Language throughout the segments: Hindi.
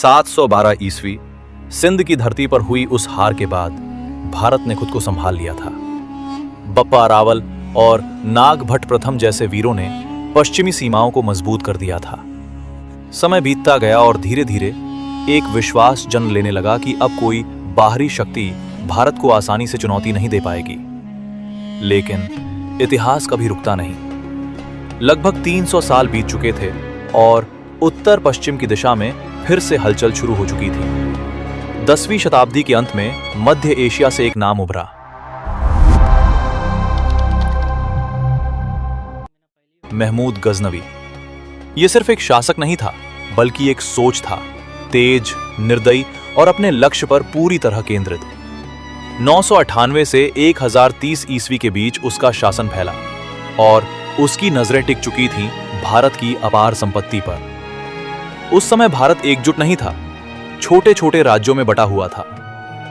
712 ईस्वी सिंध की धरती पर हुई उस हार के बाद भारत ने खुद को संभाल लिया था। बप्पा रावल और नाग भट्ट प्रथम जैसे वीरों ने पश्चिमी सीमाओं को मजबूत कर दिया था। समय बीतता गया और धीरे धीरे एक विश्वास जन्म लेने लगा कि अब कोई बाहरी शक्ति भारत को आसानी से चुनौती नहीं दे पाएगी। लेकिन इतिहास कभी रुकता नहीं। लगभग 300 साल बीत चुके थे और उत्तर पश्चिम की दिशा में फिर से हलचल शुरू हो चुकी थी। 10वीं शताब्दी के अंत में मध्य एशिया से एक नाम उभरा। महमूद गजनवी। यह सिर्फ एक शासक नहीं था, बल्कि एक सोच था, तेज, निर्दयी और अपने लक्ष्य पर पूरी तरह केंद्रित। 998 से 1030 ईस्वी के बीच उसका शासन फैला और उसकी नजरें टिक चुकी थीं भारत की अपार संपत्ति पर। उस समय भारत एकजुट नहीं था, छोटे छोटे राज्यों में बटा हुआ था।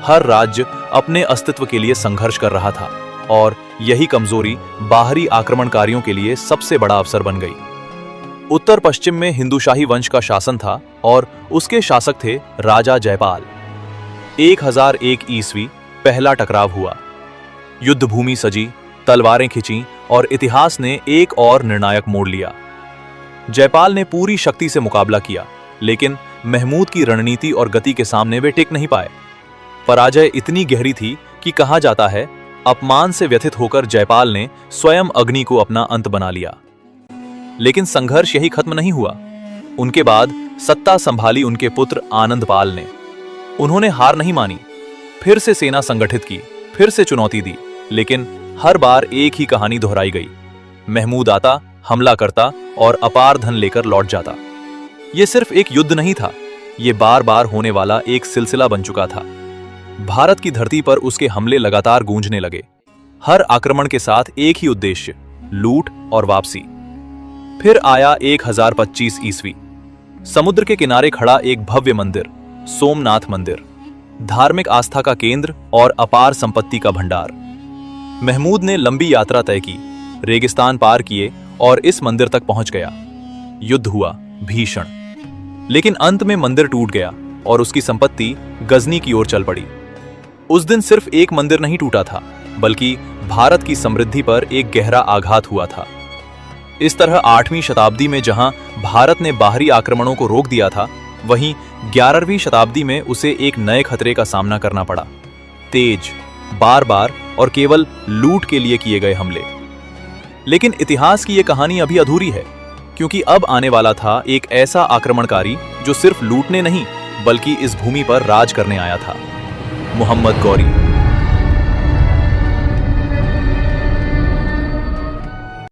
हर राज्य अपने अस्तित्व के लिए संघर्ष कर रहा था और यही कमजोरी बाहरी आक्रमणकारियों के लिए सबसे बड़ा अवसर बन गई। उत्तर पश्चिम में हिंदूशाही वंश का शासन था और उसके शासक थे राजा जयपाल। 1001 ईस्वी पहला टकराव हुआ। युद्ध भूमि सजी, तलवारें खिंची और इतिहास ने एक और निर्णायक मोड़ लिया। जयपाल ने पूरी शक्ति से मुकाबला किया, लेकिन महमूद की रणनीति और गति के सामने वे टिक नहीं पाए। पराजय इतनी गहरी थी कि कहा जाता है अपमान से व्यथित होकर जयपाल ने स्वयं अग्नि को अपना अंत बना लिया। लेकिन संघर्ष यही खत्म नहीं हुआ। उनके बाद सत्ता संभाली उनके पुत्र आनंदपाल ने। उन्होंने हार नहीं मानी, फिर से सेना संगठित की, फिर से चुनौती दी, लेकिन हर बार एक ही कहानी दोहराई गई। महमूद आता, हमला करता और अपार धन लेकर लौट जाता। यह सिर्फ एक युद्ध नहीं था, यह बार बार होने वाला एक सिलसिला बन चुका था। भारत की धरती पर उसके हमले लगातार गूंजने लगे, हर आक्रमण के साथ एक ही उद्देश्य, लूट और वापसी। फिर आया 1025 ईस्वी। समुद्र के किनारे खड़ा एक भव्य मंदिर, सोमनाथ मंदिर, धार्मिक आस्था का केंद्र और अपार संपत्ति का भंडार। महमूद ने लंबी यात्रा तय की, रेगिस्तान पार किए और इस मंदिर तक पहुंच गया। युद्ध हुआ भीषण, लेकिन अंत में मंदिर टूट गया और उसकी संपत्ति गजनी की ओर चल पड़ी। उस दिन सिर्फ एक मंदिर नहीं टूटा था, बल्कि भारत की समृद्धि पर एक गहरा आघात हुआ था। इस तरह 8वीं शताब्दी में जहां भारत ने बाहरी आक्रमणों को रोक दिया था, वहीं 11वीं शताब्दी में उसे एक नए खतरे का सामना करना पड़ा। तेज, बार बार और केवल लूट के लिए किए गए हमले। लेकिन इतिहास की यह कहानी अभी अधूरी है, क्योंकि अब आने वाला था एक ऐसा आक्रमणकारी जो सिर्फ लूटने नहीं, बल्कि इस भूमि पर राज करने आया था। मुहम्मद गौरी।